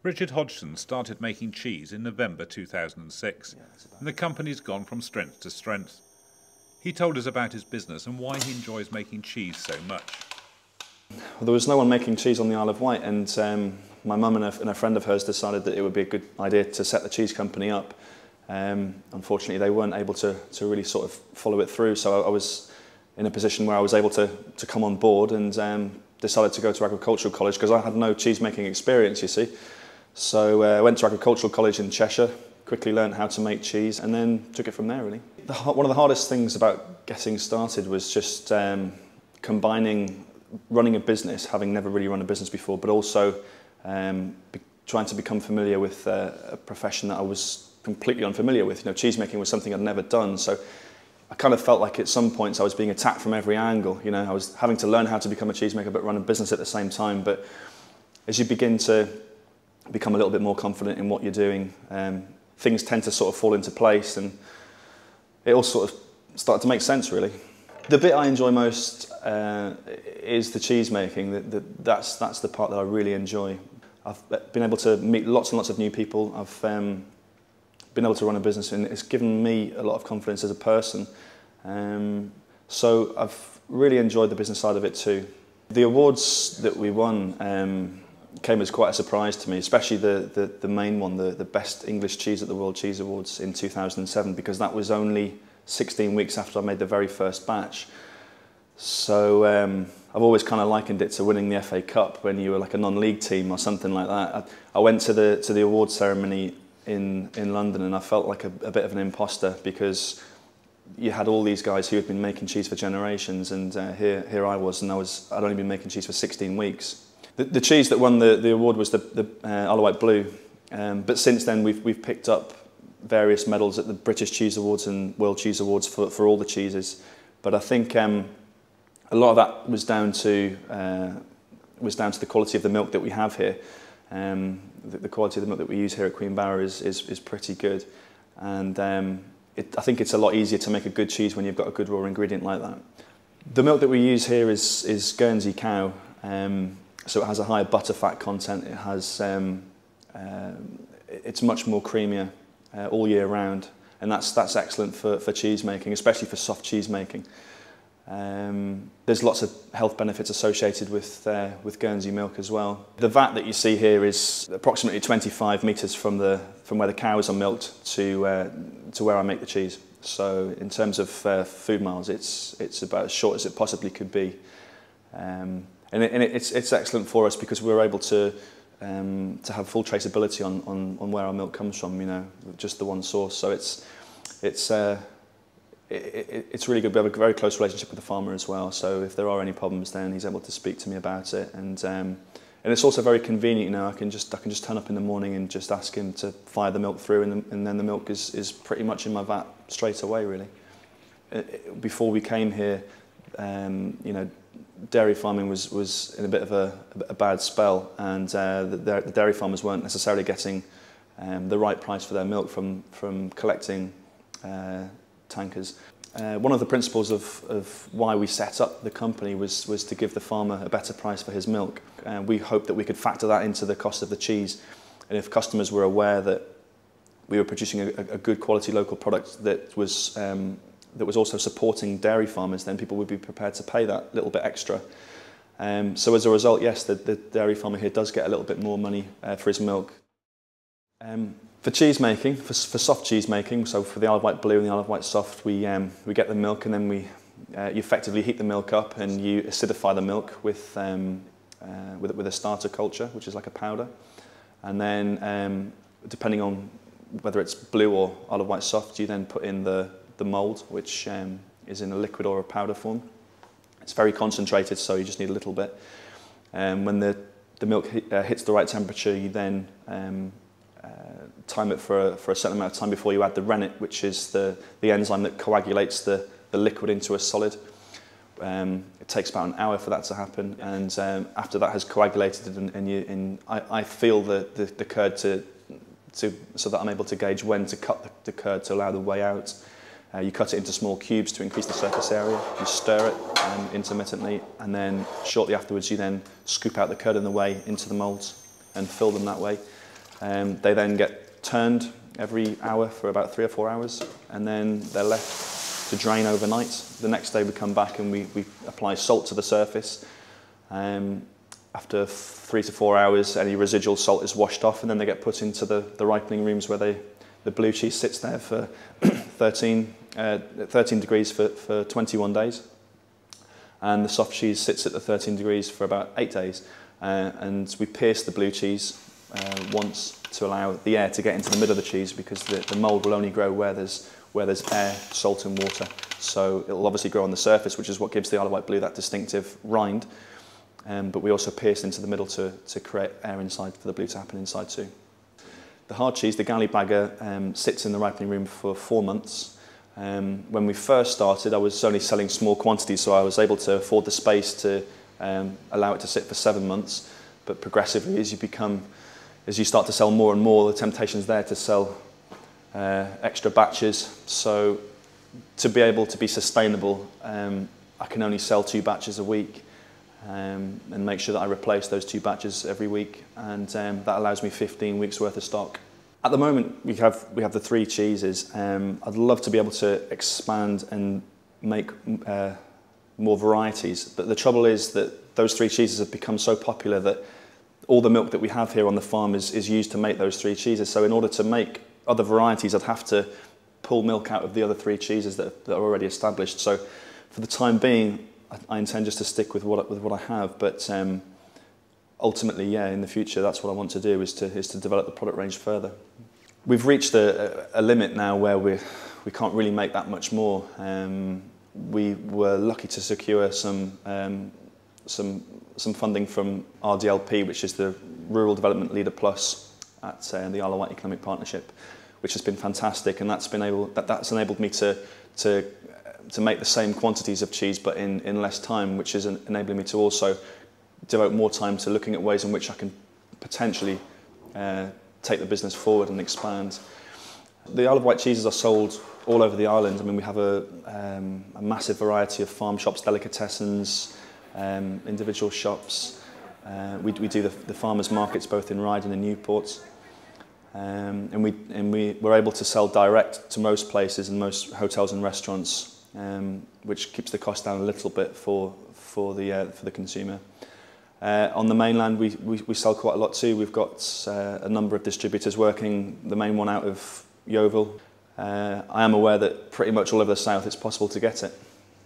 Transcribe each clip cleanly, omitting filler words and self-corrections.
Richard Hodgson started making cheese in November 2006, and the company's gone from strength to strength. He told us about his business and why he enjoys making cheese so much. Well, there was no one making cheese on the Isle of Wight, and my mum and a friend of hers decided that it would be a good idea to set the cheese company up. Unfortunately, they weren't able to really sort of follow it through, so I was in a position where I was able to come on board and decided to go to agricultural college because I had no cheese making experience, you see. So I went to agricultural college in Cheshire, quickly learned how to make cheese, and then took it from there, really. One of the hardest things about getting started was just combining running a business, having never really run a business before, but also trying to become familiar with a profession that I was completely unfamiliar with. You know, cheese making was something I'd never done, so I kind of felt like at some points I was being attacked from every angle. You know, I was having to learn how to become a cheesemaker but run a business at the same time. But as you begin to become a little bit more confident in what you're doing, things tend to sort of fall into place, and it all sort of started to make sense, really. The bit I enjoy most is the cheese making. That's the part that I really enjoy. I've been able to meet lots and lots of new people. I've been able to run a business, and it's given me a lot of confidence as a person. So I've really enjoyed the business side of it too. The awards that we won came as quite a surprise to me, especially the main one, the Best English Cheese at the World Cheese Awards in 2007, because that was only 16 weeks after I made the very first batch. So I've always kind of likened it to winning the FA Cup when you were like a non-league team or something like that. I went to the awards ceremony in London, and I felt like a bit of an imposter, because you had all these guys who had been making cheese for generations, and here I was, and I'd only been making cheese for 16 weeks. The cheese that won the award was the Isle of Wight Blue, but since then we've picked up various medals at the British Cheese Awards and World Cheese Awards for all the cheeses. But I think a lot of that was down to the quality of the milk that we have here. The quality of the milk that we use here at Queen Bower is pretty good, and I think it's a lot easier to make a good cheese when you've got a good raw ingredient like that. The milk that we use here is Guernsey cow. So it has a higher butter fat content. It has, it's much more creamier all year round, and that's excellent for cheese making, especially for soft cheese making. There's lots of health benefits associated with Guernsey milk as well. The vat that you see here is approximately 25 metres from where the cows are milked to where I make the cheese. So in terms of food miles, it's about as short as it possibly could be. And it's excellent for us because we're able to have full traceability on where our milk comes from, you know, with just the one source. So it's really good. We have a very close relationship with the farmer as well. So if there are any problems, then he's able to speak to me about it. And it's also very convenient. You know, I can just turn up in the morning and just ask him to fire the milk through, and then the milk is pretty much in my vat straight away, really. Before we came here, you know, dairy farming was in a bit of a bad spell, and the dairy farmers weren't necessarily getting the right price for their milk from collecting tankers. One of the principles of why we set up the company was to give the farmer a better price for his milk. We hoped that we could factor that into the cost of the cheese, and if customers were aware that we were producing a good quality local product that was also supporting dairy farmers, then people would be prepared to pay that little bit extra. So as a result, yes, the dairy farmer here does get a little bit more money for his milk. For cheese making, for soft cheese making, so for the Isle of Wight Blue and the Isle of Wight Soft, we get the milk, and then you effectively heat the milk up and you acidify the milk with a starter culture, which is like a powder. And then depending on whether it's blue or Isle of Wight Soft, you then put in the mould, which is in a liquid or a powder form. It's very concentrated, so you just need a little bit. When the milk hits the right temperature, you then time it for a certain amount of time before you add the rennet, which is the enzyme that coagulates the liquid into a solid. It takes about an hour for that to happen, and after that has coagulated, and I feel the curd to so that I'm able to gauge when to cut the curd to allow the whey out. You cut it into small cubes to increase the surface area. You stir it intermittently, and then shortly afterwards you then scoop out the curd and the whey into the moulds and fill them that way. They then get turned every hour for about 3 or 4 hours, and then they're left to drain overnight. The next day we come back and we apply salt to the surface. After 3 to 4 hours, any residual salt is washed off, and then they get put into the ripening rooms where the blue cheese sits there for 13 degrees for 21 days. And the soft cheese sits at the 13 degrees for about 8 days. And we pierce the blue cheese once to allow the air to get into the middle of the cheese, because the mould will only grow where there's air, salt and water. So it'll obviously grow on the surface, which is what gives the Isle of Wight blue that distinctive rind. But we also pierce into the middle to create air inside for the blue to happen inside too. The hard cheese, the galley bagger, sits in the ripening room for 4 months. When we first started, I was only selling small quantities, so I was able to afford the space to allow it to sit for 7 months. But progressively, as you start to sell more and more, the temptation's there to sell extra batches. So to be able to be sustainable, I can only sell 2 batches a week. And make sure that I replace those 2 batches every week, and that allows me 15 weeks worth of stock. At the moment we have the 3 cheeses. I'd love to be able to expand and make more varieties, but the trouble is that those 3 cheeses have become so popular that all the milk that we have here on the farm is used to make those 3 cheeses. So in order to make other varieties, I'd have to pull milk out of the other 3 cheeses that are already established. So for the time being, I intend just to stick with what I have, but ultimately, yeah, in the future, that's what I want to do, is to develop the product range further. We've reached a limit now where we can't really make that much more. We were lucky to secure some funding from RDLP, which is the Rural Development Leader Plus at the Isle of Wight Economic Partnership, which has been fantastic, and that's enabled me to make the same quantities of cheese but in less time, which is enabling me to also devote more time to looking at ways in which I can potentially take the business forward and expand. The Isle of Wight cheeses are sold all over the island. I mean, we have a massive variety of farm shops, delicatessens, individual shops. We do the farmers' markets both in Ryde and in Newport. And we were able to sell direct to most places and most hotels and restaurants, which keeps the cost down a little bit for the consumer. On the mainland, we sell quite a lot too. We've got a number of distributors working, the main one out of Yeovil. I am aware that pretty much all over the south it's possible to get it.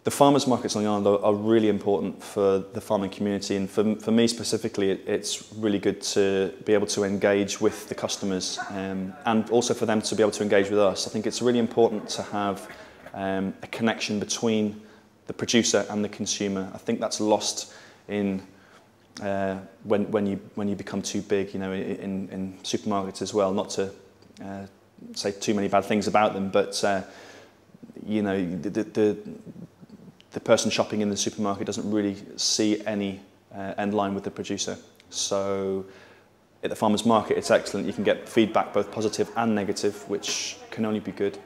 The farmers' markets on the island are really important for the farming community, and for me specifically, it's really good to be able to engage with the customers, and also for them to be able to engage with us. I think it's really important to have a connection between the producer and the consumer. I think that's lost in when you become too big, you know, in supermarkets as well. Not to say too many bad things about them, but you know, the person shopping in the supermarket doesn't really see any end line with the producer. So at the farmers' market, it's excellent. You can get feedback, both positive and negative, which can only be good.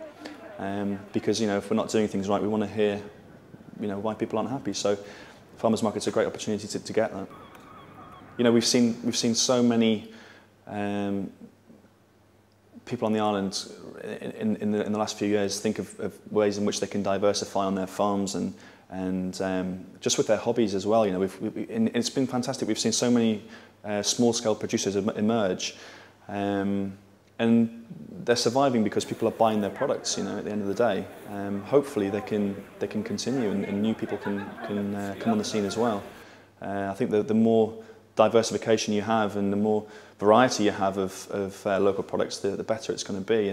Because, you know, if we're not doing things right, we want to hear, you know, why people aren't happy. So farmers' market's a great opportunity to get that. You know, we've seen so many people on the island in the last few years think of ways in which they can diversify on their farms and just with their hobbies as well. You know, it's been fantastic. We've seen so many small-scale producers emerge, and they're surviving because people are buying their products. You know, at the end of the day, hopefully they can continue, and new people can come on the scene as well. I think the more diversification you have and the more variety you have of local products, the better it's going to be.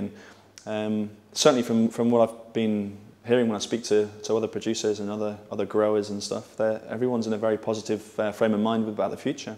And certainly from what I've been hearing when I speak to other producers and other growers and stuff, everyone's in a very positive frame of mind about the future.